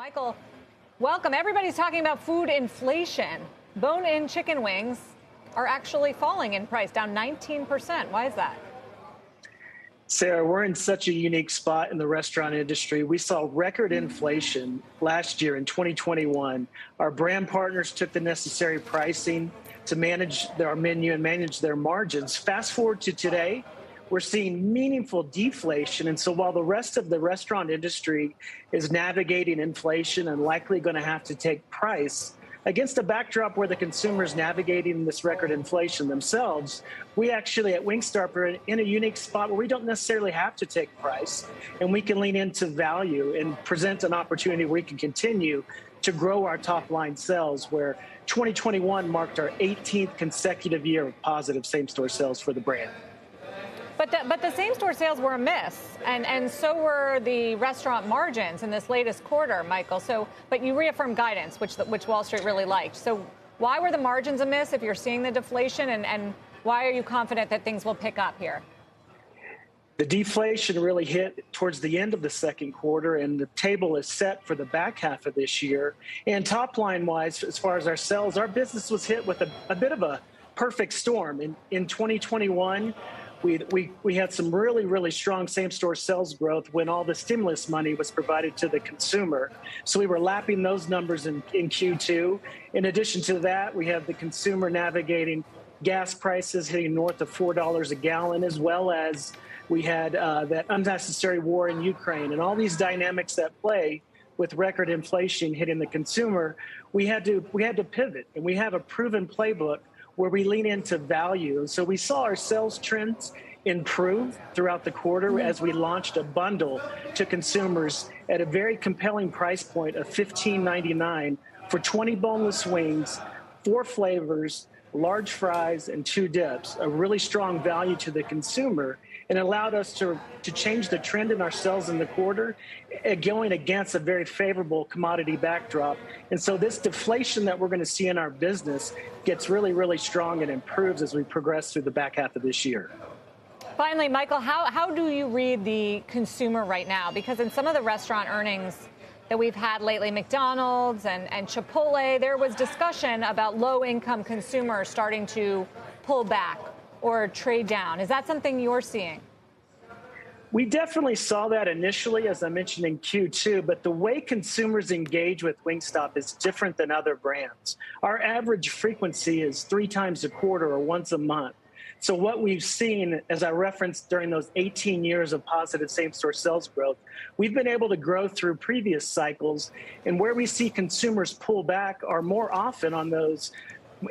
Michael, welcome. Everybody's talking about food inflation. Bone-in chicken wings are actually falling in price, down 19%. Why is that? Sarah, we're in such a unique spot in the restaurant industry. We saw record inflation last year in 2021. Our brand partners took the necessary pricing to manage our menu and manage their margins. Fast forward to today, we're seeing meaningful deflation. And so while the rest of the restaurant industry is navigating inflation and likely going to have to take price, against a backdrop where the consumer is navigating this record inflation themselves, we actually at Wingstop are in a unique spot where we don't necessarily have to take price, and we can lean into value and present an opportunity where we can continue to grow our top line sales, where 2021 marked our 18th consecutive year of positive same-store sales for the brand. But the same-store sales were a miss, and so were the restaurant margins in this latest quarter, Michael. But you reaffirmed guidance, which Wall Street really liked. So why were the margins a miss if you're seeing the deflation, and why are you confident that things will pick up here? The deflation really hit towards the end of the second quarter, and the table is set for the back half of this year. And top line wise, as far as our sales, our business was hit with a bit of a perfect storm. In 2021, we had some really strong same-store sales growth when all the stimulus money was provided to the consumer. So we were lapping those numbers in Q2. In addition to that, we have the consumer navigating gas prices hitting north of $4 a gallon, as well as we had that unnecessary war in Ukraine. And all these dynamics that play with record inflation hitting the consumer, we had to pivot. And we have a proven playbook where we lean into value. And so we saw our sales trends improve throughout the quarter as we launched a bundle to consumers at a very compelling price point of $15.99 for 20 boneless wings, 4 flavors, large fries, and 2 dips, a really strong value to the consumer, and allowed us to change the trend in our sales in the quarter, going against a very favorable commodity backdrop. And so this deflation that we're going to see in our business gets really strong and improves as we progress through the back half of this year. Finally, Michael, how do you read the consumer right now? Because in some of the restaurant earnings that we've had lately, McDonald's and Chipotle, there was discussion about low-income consumers starting to pull back or trade down. Is that something you're seeing? We definitely saw that initially, as I mentioned in Q2, but the way consumers engage with Wingstop is different than other brands. Our average frequency is 3 times a quarter or once a month. So what we've seen, as I referenced during those 18 years of positive same-store sales growth, we've been able to grow through previous cycles. And where we see consumers pull back are more often on those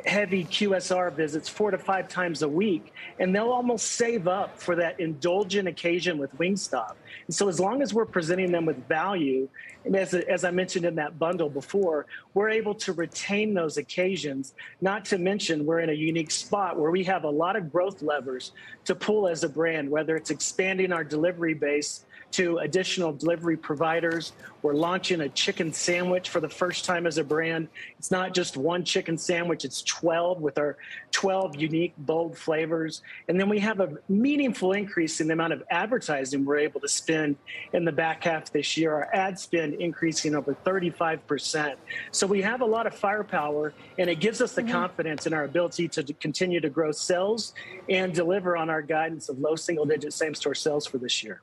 heavy QSR visits 4 to 5 times a week, and they'll almost save up for that indulgent occasion with Wingstop. And so as long as we're presenting them with value, and as I mentioned in that bundle before, we're able to retain those occasions, not to mention we're in a unique spot where we have a lot of growth levers to pull as a brand, whether it's expanding our delivery base to additional delivery providers. We're launching a chicken sandwich for the first time as a brand. It's not just one chicken sandwich, it's 12 with our 12 unique, bold flavors. And then we have a meaningful increase in the amount of advertising we're able to spend in the back half of this year. Our ad spend increasing over 35%. So we have a lot of firepower, and it gives us the confidence in our ability to continue to grow sales and deliver on our guidance of low single-digit same-store sales for this year.